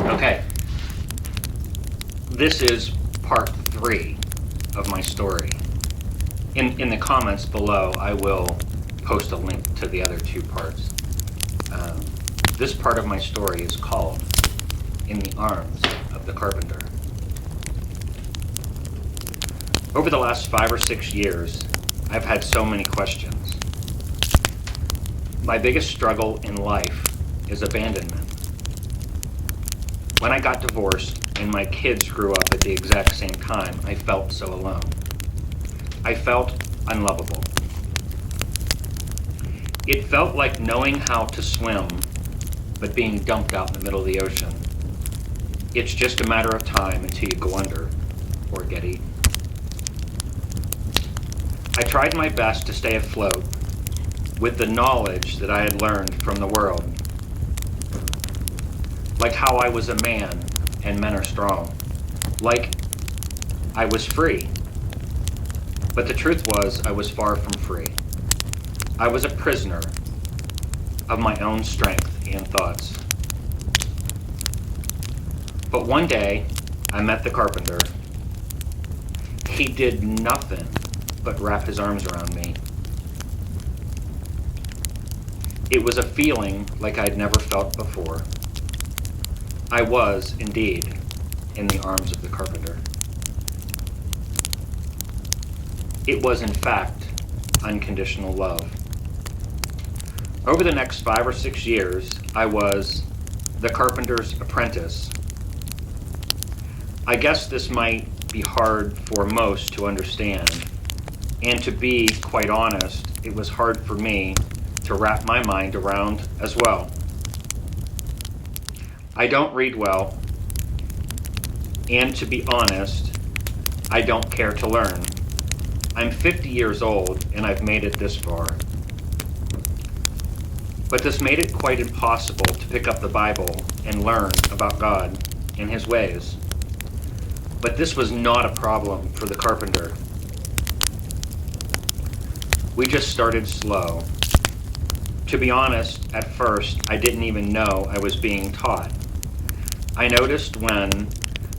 Okay, this is part 3 of my story. In the comments below, I will post a link to the other 2 parts. This part of my story is called In the Arms of the Carpenter. Over the last 5 or 6 years, I've had so many questions. My biggest struggle in life is abandonment. When I got divorced and my kids grew up at the exact same time, I felt so alone. I felt unlovable. It felt like knowing how to swim, but being dumped out in the middle of the ocean. It's just a matter of time until you go under or get eaten. I tried my best to stay afloat with the knowledge that I had learned from the world. Like how I was a man and men are strong. Like I was free. But the truth was, I was far from free. I was a prisoner of my own strength and thoughts. But one day, I met the carpenter. He did nothing but wrap his arms around me. It was a feeling like I'd never felt before. I was, indeed, in the arms of the carpenter. It was, in fact, unconditional love. Over the next 5 or 6 years, I was the carpenter's apprentice. I guess this might be hard for most to understand, and to be quite honest, it was hard for me to wrap my mind around as well. I don't read well, and to be honest, I don't care to learn. I'm 50 years old, and I've made it this far. But this made it quite impossible to pick up the Bible and learn about God and His ways. But this was not a problem for the carpenter. We just started slow. To be honest, at first, I didn't even know I was being taught. I noticed when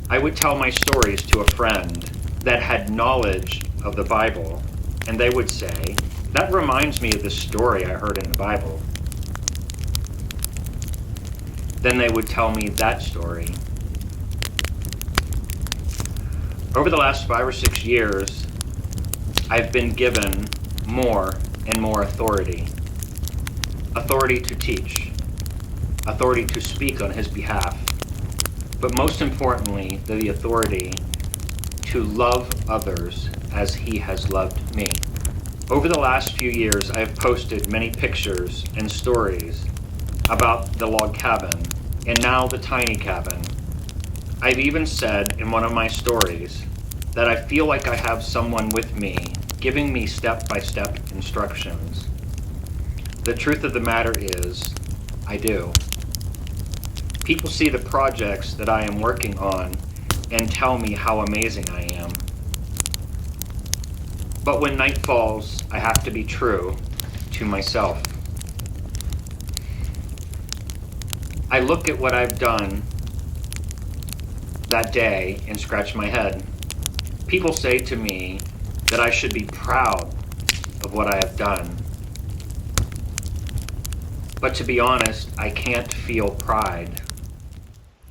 I would tell my stories to a friend that had knowledge of the Bible, and they would say, "That reminds me of this story I heard in the Bible." Then they would tell me that story. Over the last 5 or 6 years, I've been given more and more authority. Authority to teach. Authority to speak on His behalf. But most importantly, the authority to love others as He has loved me. Over the last few years, I have posted many pictures and stories about the log cabin, and now the tiny cabin. I've even said in one of my stories that I feel like I have someone with me, giving me step-by-step instructions. The truth of the matter is, I do. People see the projects that I am working on and tell me how amazing I am. But when night falls, I have to be true to myself. I look at what I've done that day and scratch my head. People say to me that I should be proud of what I have done. But to be honest, I can't feel pride.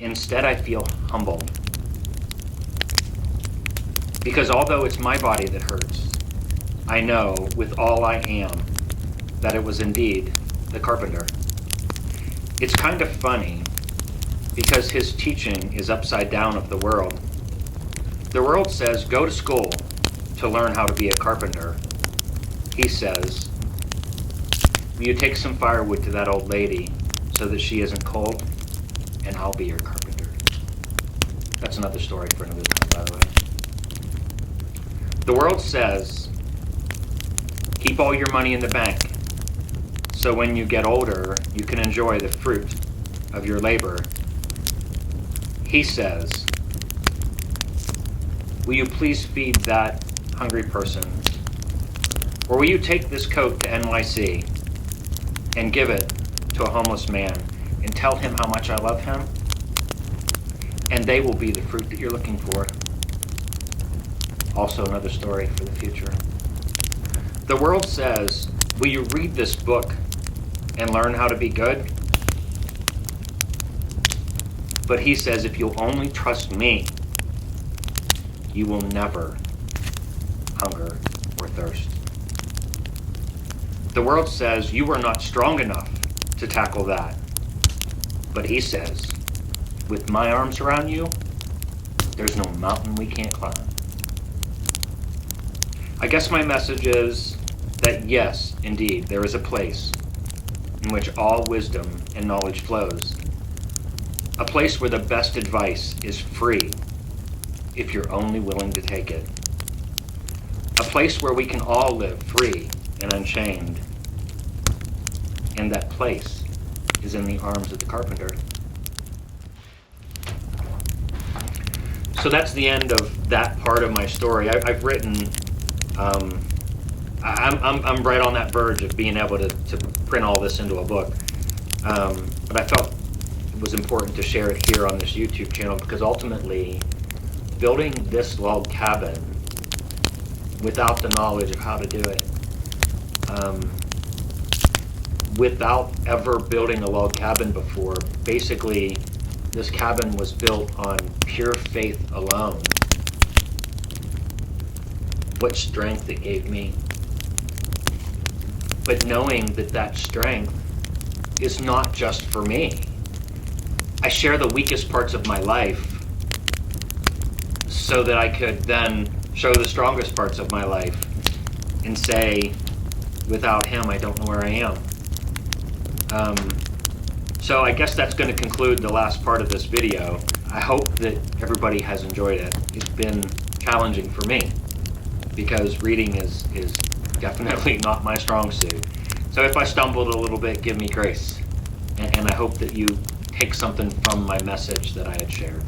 Instead, I feel humbled. Because although it's my body that hurts, I know with all I am that it was indeed the carpenter. It's kind of funny because his teaching is upside down of the world. The world says, go to school to learn how to be a carpenter. He says, will you take some firewood to that old lady so that she isn't cold? And I'll be your carpenter. That's another story for another time, by the way. The world says, keep all your money in the bank, so when you get older, you can enjoy the fruit of your labor. He says, will you please feed that hungry person? Or will you take this coat to NYC and give it to a homeless man and tell him how much I love him? and they will be the fruit that you're looking for. Also another story for the future. The world says, will you read this book and learn how to be good? But he says, if you'll only trust me, you will never hunger or thirst. The world says you are not strong enough to tackle that. But he says, with my arms around you, there's no mountain we can't climb. I guess my message is that yes, indeed, there is a place in which all wisdom and knowledge flows. A place where the best advice is free if you're only willing to take it. A place where we can all live free and unchained. And that place is in the arms of the Carpenter. So that's the end of that part of my story. I've written, I'm right on that verge of being able to print all this into a book. But I felt it was important to share it here on this YouTube channel because ultimately, building this log cabin without the knowledge of how to do it, without ever building a log cabin before, basically this cabin was built on pure faith alone. What strength it gave me. But knowing that that strength is not just for me. I share the weakest parts of my life so that I could then show the strongest parts of my life and say, without him, I don't know where I am. So I guess that's going to conclude the last part of this video. I hope that everybody has enjoyed it. It's been challenging for me because reading is definitely not my strong suit. So if I stumbled a little bit, give me grace. And I hope that you take something from my message that I had shared.